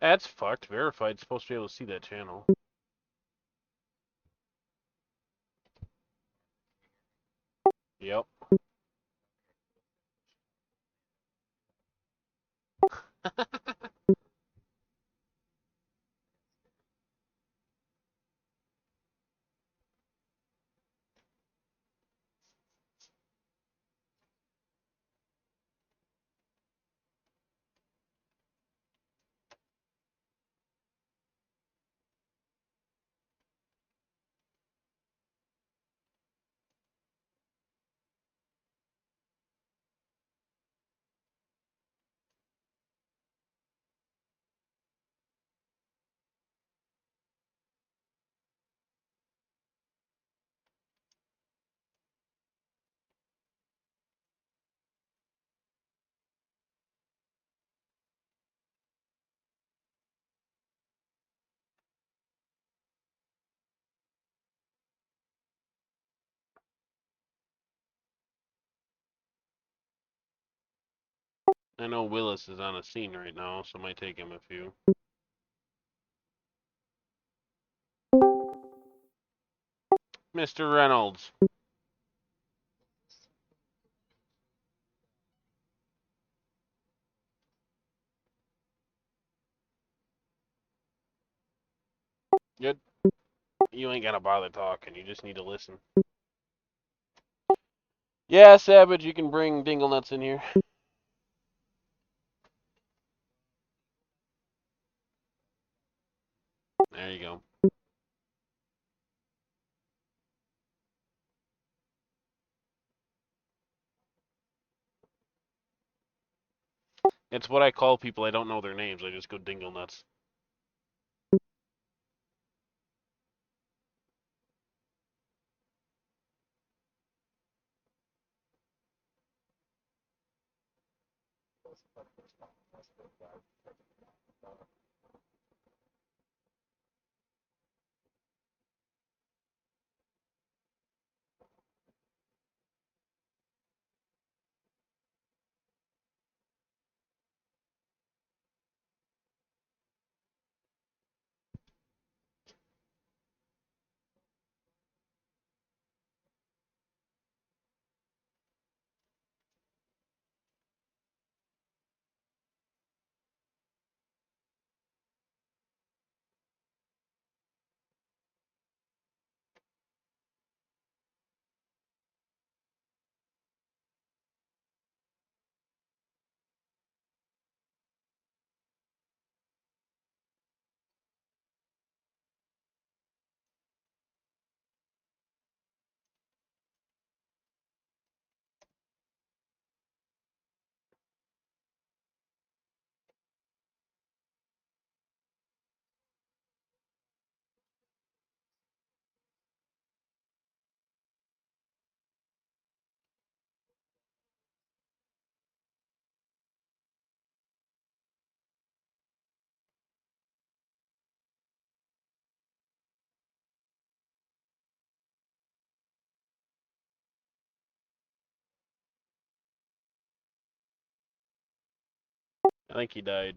That's fucked. Verified's supposed to be able to see that channel. Yep. I know Willis is on a scene right now, so it might take him a few. Mr. Reynolds. Good. You ain't gotta bother talking. You just need to listen. Yeah, Savage, you can bring Dingle Nuts in here. There you go. It's what I call people I don't know their names. I just go Dingle Nuts. I think he died.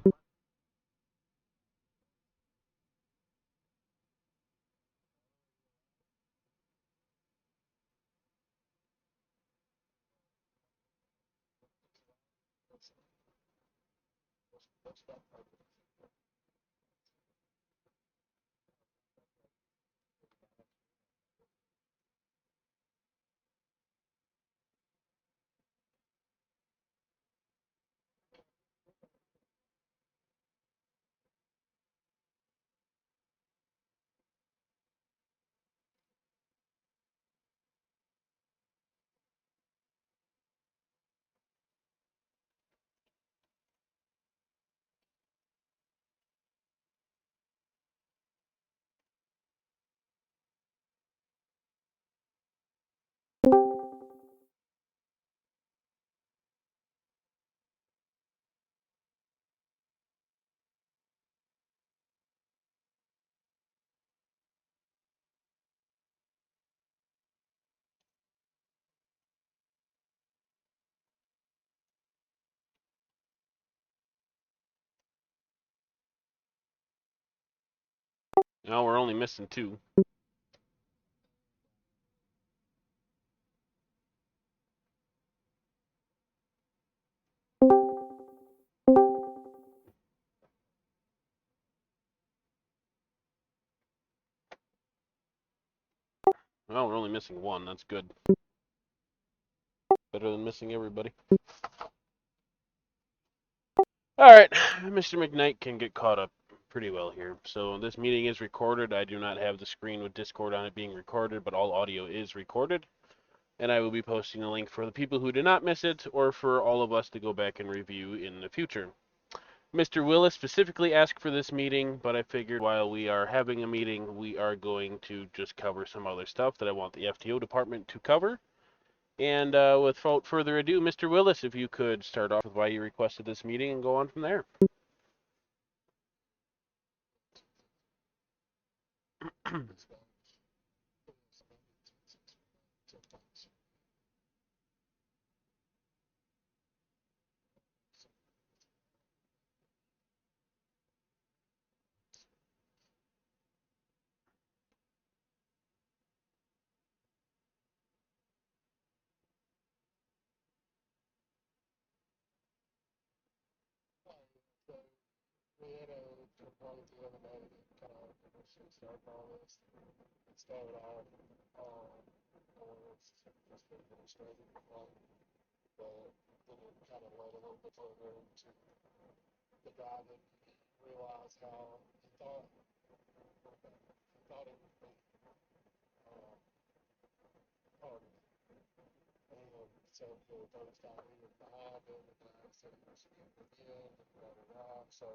No, we're only missing 2. Well, we're only missing 1. That's good. Better than missing everybody. Alright, Mr. McKnight can get caught up pretty well here. So this meeting is recorded. I do not have the screen with Discord on it being recorded, but all audio is recorded. And I will be posting a link for the people who did not miss it, or for all of us to go back and review in the future. Mr. Willis specifically asked for this meeting, but I figured while we are having a meeting, we are going to just cover some other stuff that I want the FTO department to cover. And without further ado, Mr. Willis, if you could start off with why you requested this meeting and go on from there. We had a party the other day that kind of initially started all this. It started off just administrative one, but then it kind of led a little bit further into the guy that realized how he thought it would be party. And so the first time he was behind him, and I said he was in the end, and blah, blah, blah. So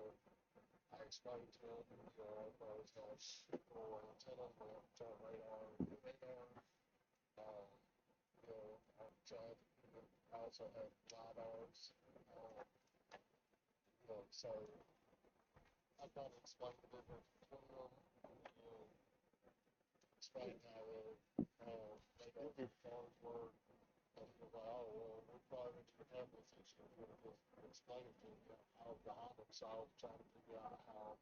I explained to him, everybody's got full antenna, we have to turn radar, uh, I've tried, I also have LiDARs, so I kind of explained the difference between them, and explained how radar cars work, and he was like, oh, well, we probably need to have this issue, and just explain it to me. I was behind him, so I was trying to figure out how,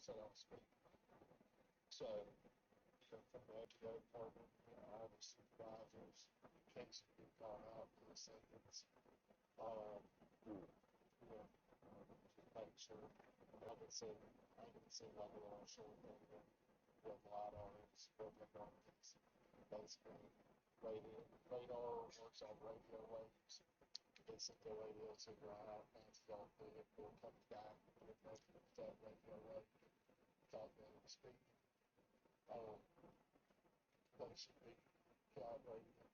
so I speak. So, from the ATO department, all the supervisors, in case you get called out for a sentence, just make sure. I haven't seen like a little short thing with LiDARs, what they're going to basically radar works on radio waves. They send the radio signal out, bounces off the vehicle, comes back, and it measures that radio wave, calculating the speed. They should be calibrated and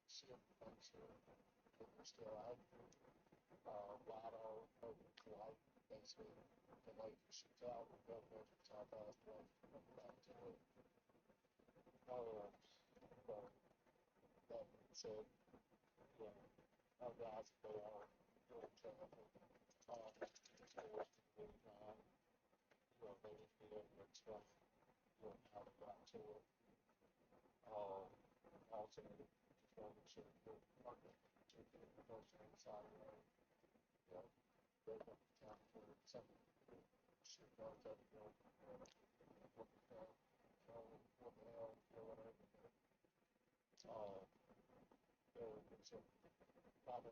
shift to make sure that they're still accurate. LiDAR opens light, basically, the light shoots out, and then measures how fast the light comes back to it. But that being said, our guys, they are really careful. It's always really time. They just be able to explain, how they got to it. Also, just want to make sure that our to the person inside of the they have the time for something shoot guards up, what the hell, or whatever. So I don't know when somebody tells me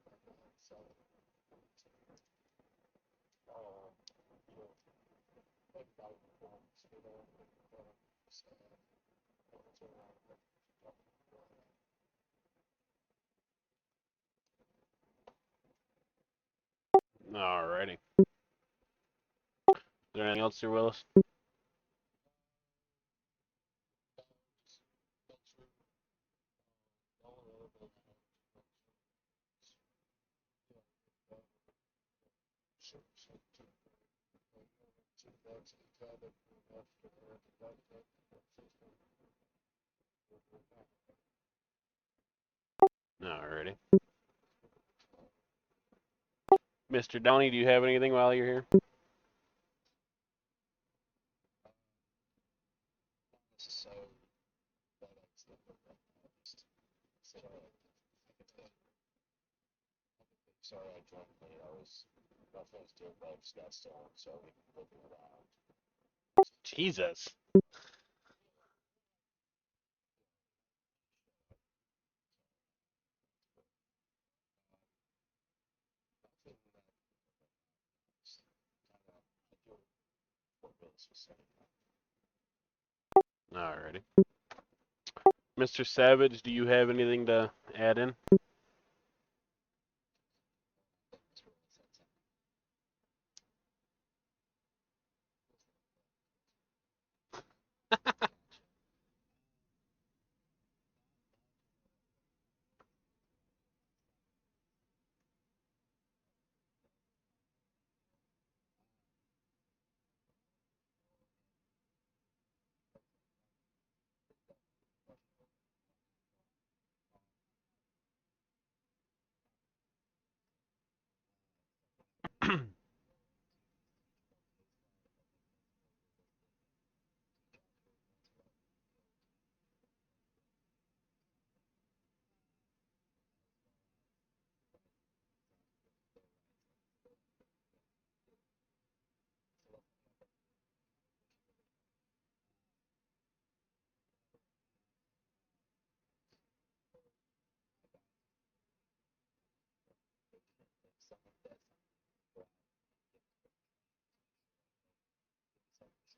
something like that. So, everybody performs, sad. Alrighty. Is there anything else, Sir Willis? Alrighty. Mr. Downey, do you have anything while you're here? So, sorry I joined late. I was those dirt bikes got stolen, so we can looking around. Jesus. Nothing that is kind of ideal for Bill's saying. Alrighty. Mr. Savage, do you have anything to add in?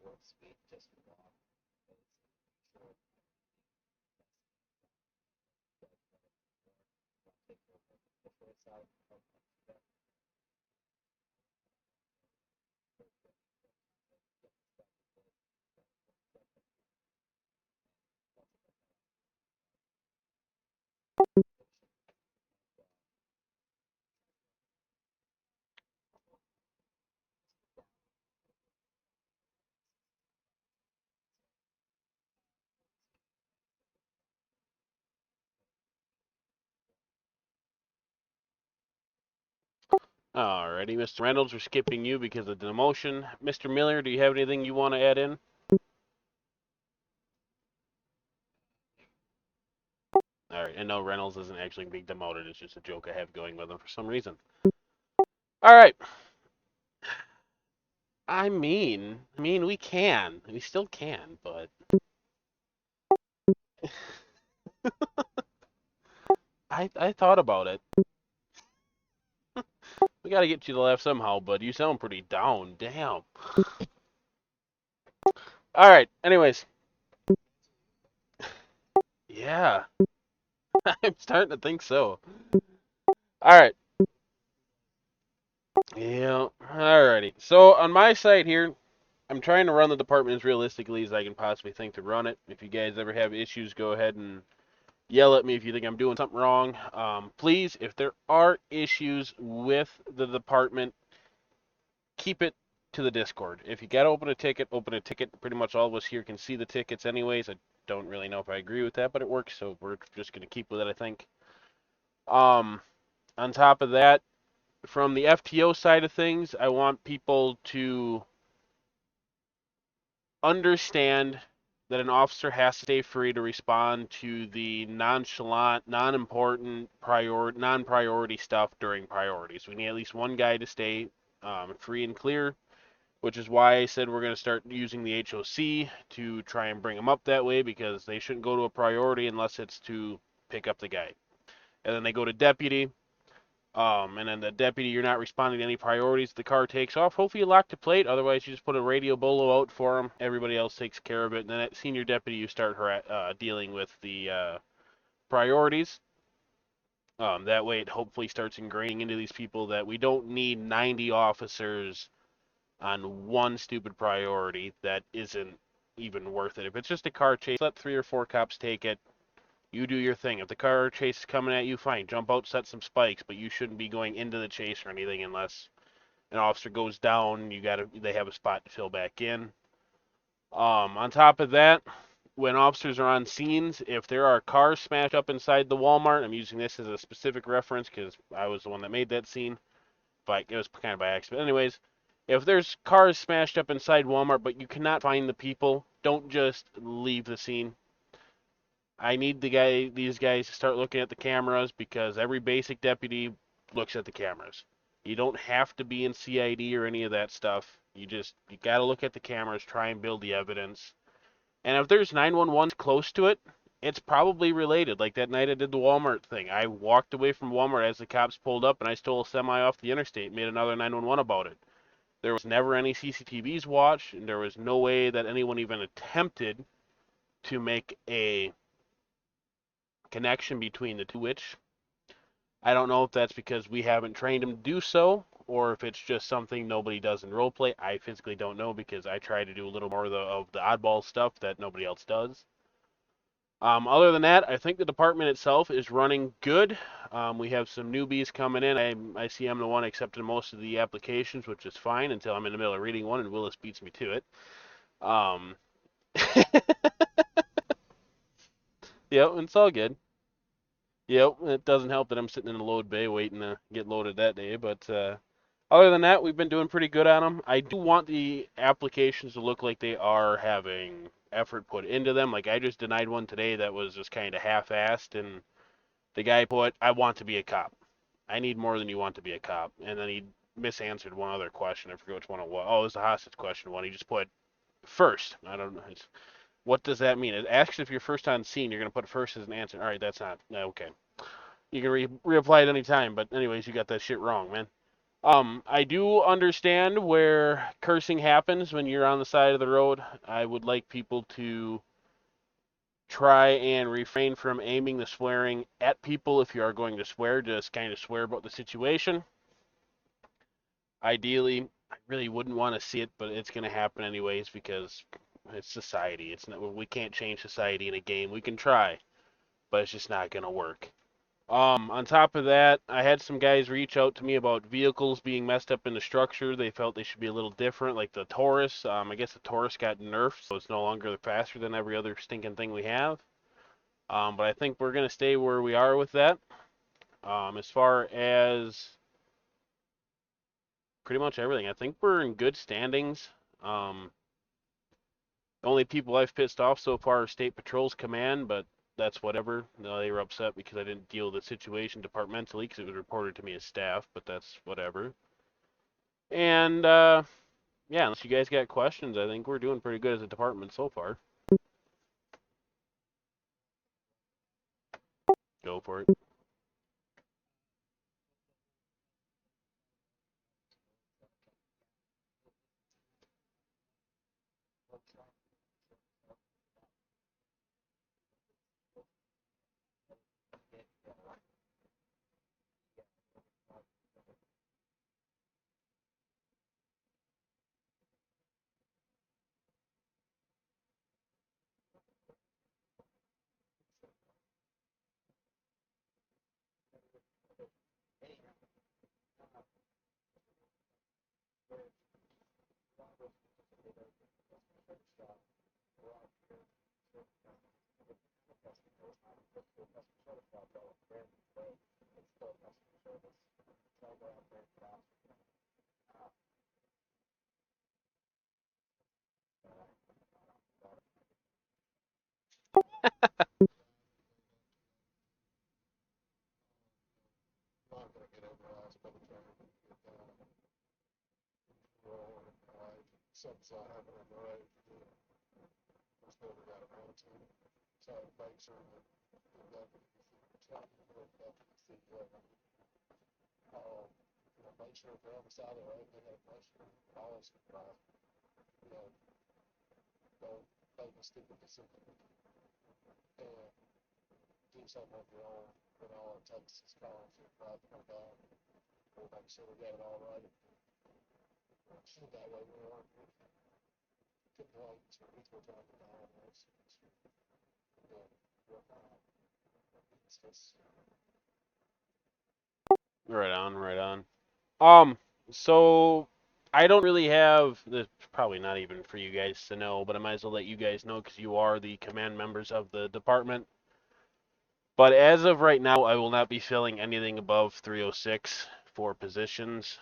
Short, sweet, just wrong. Short, the short side. Alrighty, Mr. Reynolds, we're skipping you because of the demotion. Mr. Miller, do you have anything you want to add in? Alright, and no, Reynolds isn't actually being demoted. It's just a joke I have going with him for some reason. Alright. I mean, we can. We still can, but I thought about it. We gotta get you to laugh somehow, but you sound pretty down. Damn. Alright, anyways. Yeah, I'm starting to think so. Alright. Yeah, alrighty. So on my side here, I'm trying to run the department as realistically as I can possibly think to run it. If you guys ever have issues, go ahead and yell at me if you think I'm doing something wrong. Please, if there are issues with the department, keep it to the Discord. If you gotta open a ticket, open a ticket. Pretty much all of us here can see the tickets anyways. I don't really know if I agree with that, but it works, so we're just gonna keep with it, I think. Um, on top of that, from the FTO side of things, I want people to understand that an officer has to stay free to respond to the nonchalant, non-important, non-priority stuff during priorities. We need at least one guy to stay free and clear, which is why I said we're going to start using the HOC to try and bring them up that way, because they shouldn't go to a priority unless it's to pick up the guy. And then they go to deputy. And then the deputy, you're not responding to any priorities. The car takes off. Hopefully you lock the plate. Otherwise, you just put a radio bolo out for them. Everybody else takes care of it. And then at senior deputy, you start dealing with the priorities. That way, it hopefully starts ingraining into these people that we don't need 90 officers on one stupid priority that isn't even worth it. If it's just a car chase, let 3 or 4 cops take it. You do your thing. If the car chase is coming at you, fine. Jump out, set some spikes, but you shouldn't be going into the chase or anything unless an officer goes down. They have a spot to fill back in. On top of that, when officers are on scenes, if there are cars smashed up inside the Walmart, I'm using this as a specific reference because I was the one that made that scene, but it was kind of by accident. Anyways, if there's cars smashed up inside Walmart, but you cannot find the people, don't just leave the scene. I need these guys to start looking at the cameras because every basic deputy looks at the cameras. You don't have to be in CID or any of that stuff. You got to look at the cameras, try and build the evidence. And if there's 911 close to it, it's probably related. Like that night I did the Walmart thing. I walked away from Walmart as the cops pulled up and I stole a semi off the interstate and made another 911 about it. There was never any CCTVs watched, and there was no way that anyone even attempted to make a connection between the two, which I don't know if that's because we haven't trained them to do so, or if it's just something nobody does in roleplay. I physically don't know because I try to do a little more of the oddball stuff that nobody else does. Other than that, I think the department itself is running good. We have some newbies coming in. I see I'm the one accepting most of the applications, which is fine until I'm in the middle of reading one and Willis beats me to it. Um, yep, it's all good. Yep, it doesn't help that I'm sitting in a load bay waiting to get loaded that day, but other than that, we've been doing pretty good on them. I do want the applications to look like they are having effort put into them. Like I just denied one today that was just kind of half-assed, and the guy put, "I want to be a cop." I need more than you want to be a cop. And then he misanswered one other question. I forget which one it was. Oh, it was the hostage question one. He just put first. I don't know. What does that mean? It asks if you're first on scene. You're going to put first as an answer. All right, that's not. Okay. You can reapply at any time. But anyways, you got that shit wrong, man. I do understand where cursing happens when you're on the side of the road. I would like people to try and refrain from aiming the swearing at people if you are going to swear. Just kind of swear about the situation. Ideally, I really wouldn't want to see it, but it's going to happen anyways because it's society. It's not, we can't change society in a game. We can try, but it's just not going to work. On top of that, I had some guys reach out to me about vehicles being messed up in the structure. They felt they should be a little different, like the Taurus. I guess the Taurus got nerfed, so it's no longer faster than every other stinking thing we have. But I think we're going to stay where we are with that. As far as pretty much everything, I think we're in good standings. Um, the only people I've pissed off so far are State Patrol's command, but that's whatever. No, they were upset because I didn't deal with the situation departmentally because it was reported to me as staff, but that's whatever. And yeah, unless you guys got questions, I think we're doing pretty good as a department so far. Go for it. Not gonna get over the last couple times. Roll and something's not happening right. We're still got around to. So make sure that the deputy, make sure if they're on the side of the road, they got a question, always surprise. You know, don't make a stupid decision and do something of your own when all it takes is calling for drive to come down. We'll make sure we got it all right. That way we aren't complaints or people trying to deny us. It's just, Right on, right on. Um, so I don't really have this. Probably not even for you guys to know, but I might as well let you guys know because you are the command members of the department. But as of right now, I will not be filling anything above 306 for positions.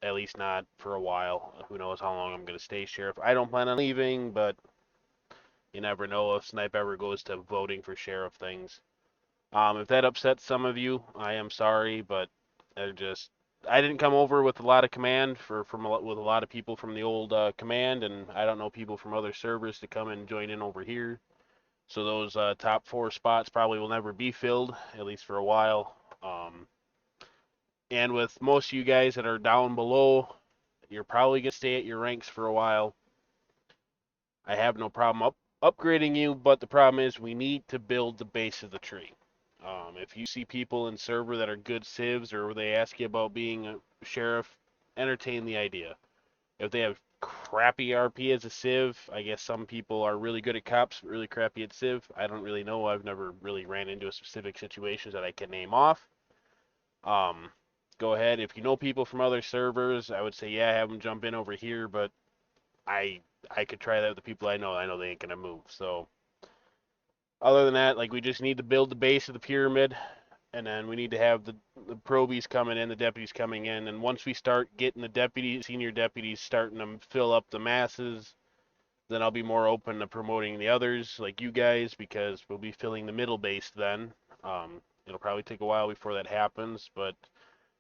At least not for a while. Who knows how long I'm going to stay sheriff. I don't plan on leaving, but you never know if Snipe ever goes to voting for sheriff things. If that upsets some of you, I am sorry, but they're just I didn't come over with a lot of command with a lot of people from the old command, and I don't know people from other servers to come and join in over here. So those top 4 spots probably will never be filled, at least for a while. And with most of you guys that are down below, you're probably gonna stay at your ranks for a while. I have no problem upgrading you, but the problem is we need to build the base of the tree. If you see people in server that are good civs or they ask you about being a sheriff, entertain the idea. If they have crappy RP as a civ, I guess some people are really good at cops, but really crappy at civ. I don't really know. I've never really ran into a specific situations that I can name off. Um, Go ahead. If you know people from other servers, I would say yeah, have them jump in over here, but I I could try that with the people I know. I know they ain't gonna move. So other than that, like we just need to build the base of the pyramid, and then we need to have the probies coming in, the deputies coming in, and once we start getting the deputies, senior deputies, starting to fill up the masses, then I'll be more open to promoting the others, like you guys, because we'll be filling the middle base then. It'll probably take a while before that happens, but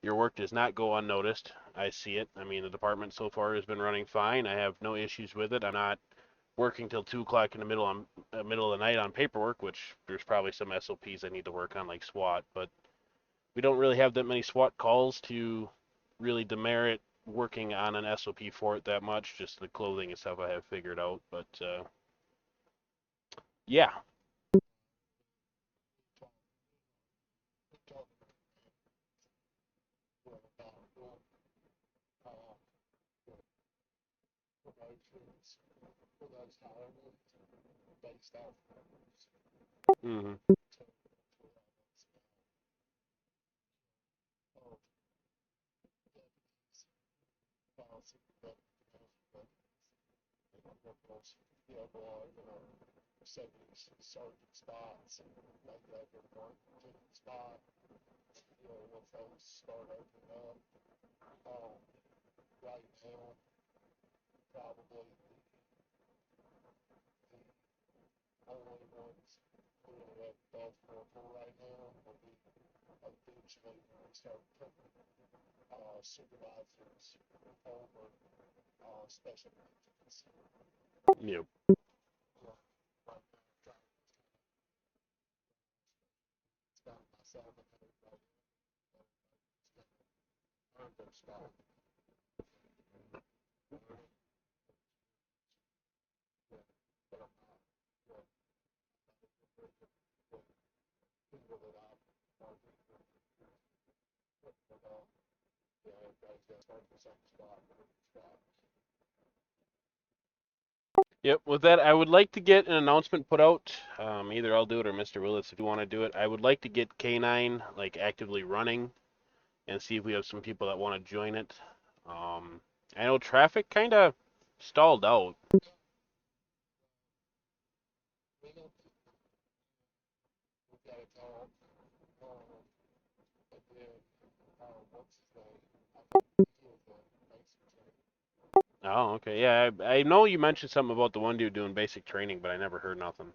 your work does not go unnoticed. I see it. I mean, the department so far has been running fine. I have no issues with it. I'm not working till 2 o'clock in the middle of the night on paperwork, which there's probably some SOPs I need to work on, like SWAT. But we don't really have that many SWAT calls to really demerit working on an SOP for it that much. Just the clothing and stuff I have figured out. But yeah, promotions for those hirings based off numbers hmm to of deputies, policy, corporals, below, 70 sergeant spots, and maybe over one lieutenant spot, once those start opening up. Um, right now, probably the only ones who are above corporal right now will be eventually when we start putting supervisors over special agents. yep, Right now, trying to find myself and everybody earn their spot. But I'm not, people that I'm working with, but everybody's got to start the same spot, spot. yep. With that, I would like to get an announcement put out. Either I'll do it or Mr. Willis if you want to do it. I would like to get K9 like actively running and see if we have some people that want to join it. Um, I know traffic kind of stalled out. We don't, we've got to talk, and then, what's his name? I think he is the basic training. Oh, okay. Yeah, I know you mentioned something about the one dude doing basic training, but I never heard nothing.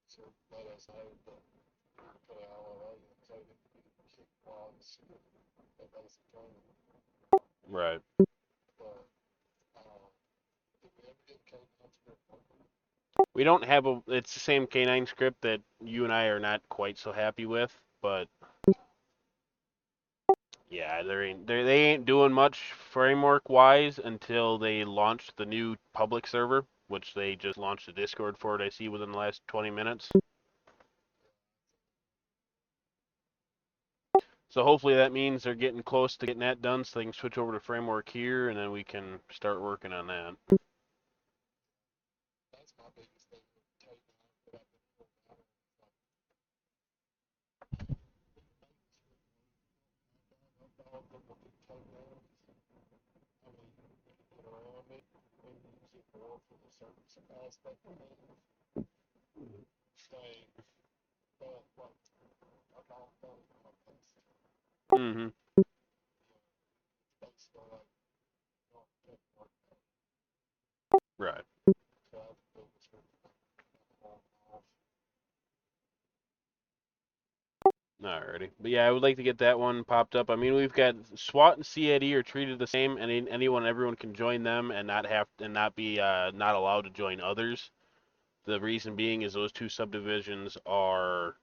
So let us know, but put an LOA and say that we kick logs at basic training. Right. But, did we ever get K9 script working? We don't have a. It's the same K9 script that you and I are not quite so happy with, but yeah, they ain't doing much framework wise until they launch the new public server, which they just launched a Discord for it. I see within the last 20 minutes. So hopefully that means they're getting close to getting that done, so they can switch over to framework here, and then we can start working on that. That's my biggest thing with K9 that I've been putting out on. It's like, no dog that will do K9s. I mean, you can get around it and use it more for the service aspect of things. Stay, but like, I don't know how that's Hmm. basically like, not work. Right. So I have to do this with Alrighty. But yeah, I would like to get that one popped up. I mean, we've got SWAT and CID are treated the same, and everyone can join them and not be not allowed to join others. The reason being is those two subdivisions are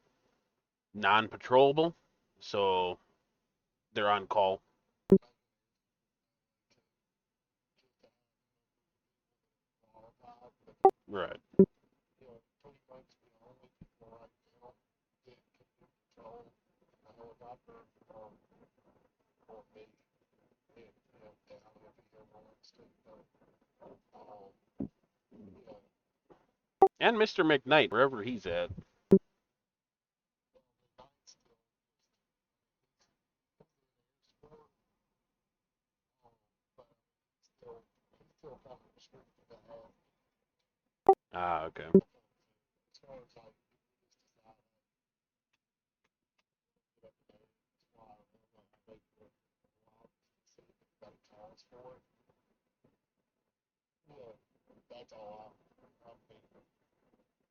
non-patrollable, so they're on call. Right. You know, pretty much the only people right now that can do patrol a helicopter for me and, you know, down if he ever wants to, but, you know, And Mr. McKnight, wherever he's at. the night still sport, but he's still kind of restricted to have, Ah, okay. as far as like, we just decided to get up there, that's why I don't know how they do it, a lot, see if anybody calls for it, yeah, that's all I'm thinking,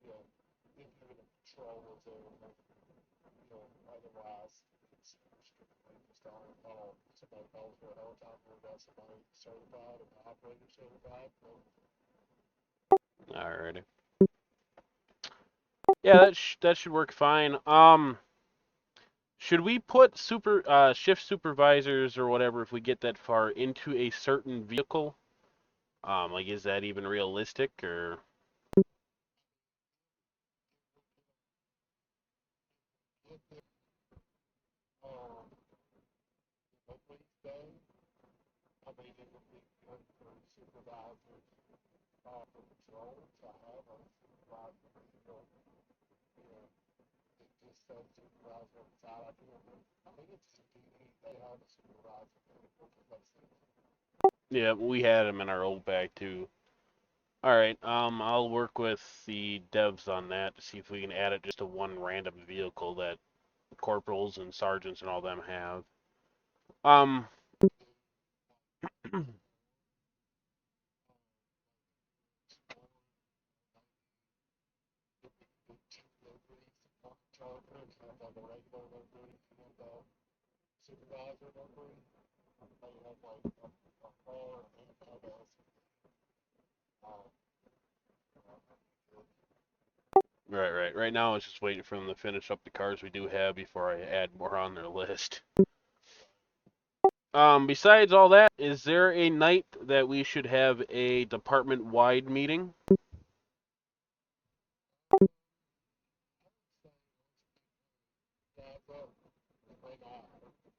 yeah, if you're gonna patrol with it, you know, otherwise, it's strictly just on call. Somebody calls for a helicopter, got somebody certified, an operator certified, well, Alrighty. Yeah, that should work fine. Should we put shift supervisors or whatever if we get that far into a certain vehicle? Like is that even realistic or get them, Ripley's day, I mean, it would be good for supervisors, for patrol to have a supervisor vehicle, you know, it just says supervisor on the side. I can't remember. I think it's CPD, they have a supervisor vehicle, because they see it. yeah, we had them in our old bag too. All right, I'll work with the devs on that to see if we can add it just to one random vehicle that corporals and sergeants and all them have. Um, Charger and have like a regular livery and supervisor livery. They have like a car and have a right. Right now, it's just waiting for them to finish up the cars we do have before I add more on their list. Besides all that, is there a night that we should have a department-wide meeting? gas up and they not.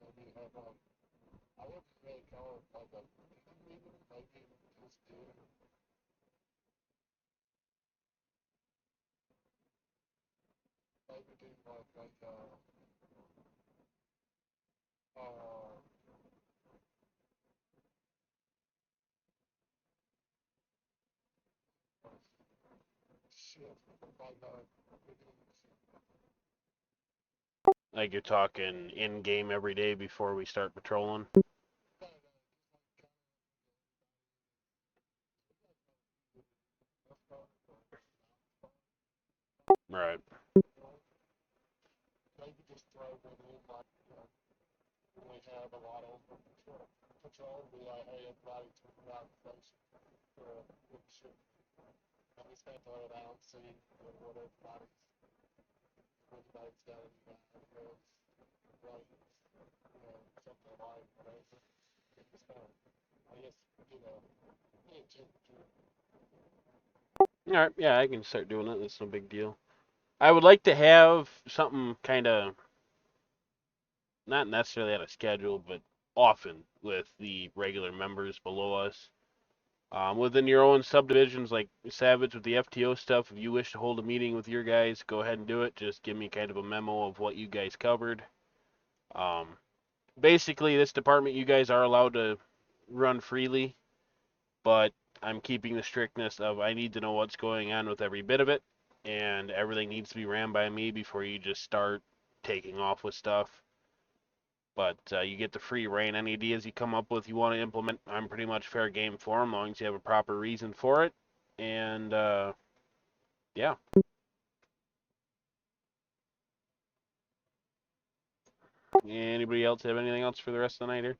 Maybe have like, I wouldn't really call it like a meeting, maybe just do, maybe do like uh, shift, like meetings. Like you're talking in-game every day before we start patrolling? No, Right. maybe just throw one in like, you know, when we have a lot of patrol, be like, hey, everybody turn around the station for a quick shift. And just kind of throw it out and see, you know, what everybody's got any ideas, complaints, you know, something like whatever. And just kind of, I guess, get a temperature. All right. Yeah, I can start doing it. That's no big deal. I would like to have something kind of not necessarily out of schedule, but often with the regular members below us. Within your own subdivisions, like Savage with the FTO stuff, if you wish to hold a meeting with your guys, go ahead and do it. Just give me kind of a memo of what you guys covered. Um, Basically, this department, you guys are allowed to run freely, but I'm keeping the strictness of I need to know what's going on with every bit of it, and everything needs to be ran by me before you just start taking off with stuff. But you get the free reign. Any ideas you come up with you want to implement, I'm pretty much fair game for them, as long as you have a proper reason for it. And yeah, Anybody else have anything else for the rest of the night here?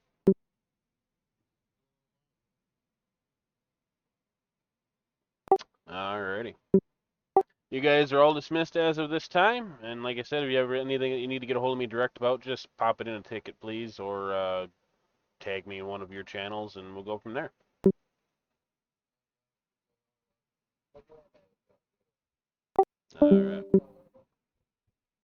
Alrighty. You guys are all dismissed as of this time, and like I said, if you ever anything that you need to get a hold of me direct about, just pop it in a ticket, please, or tag me in one of your channels, and we'll go from there. All right.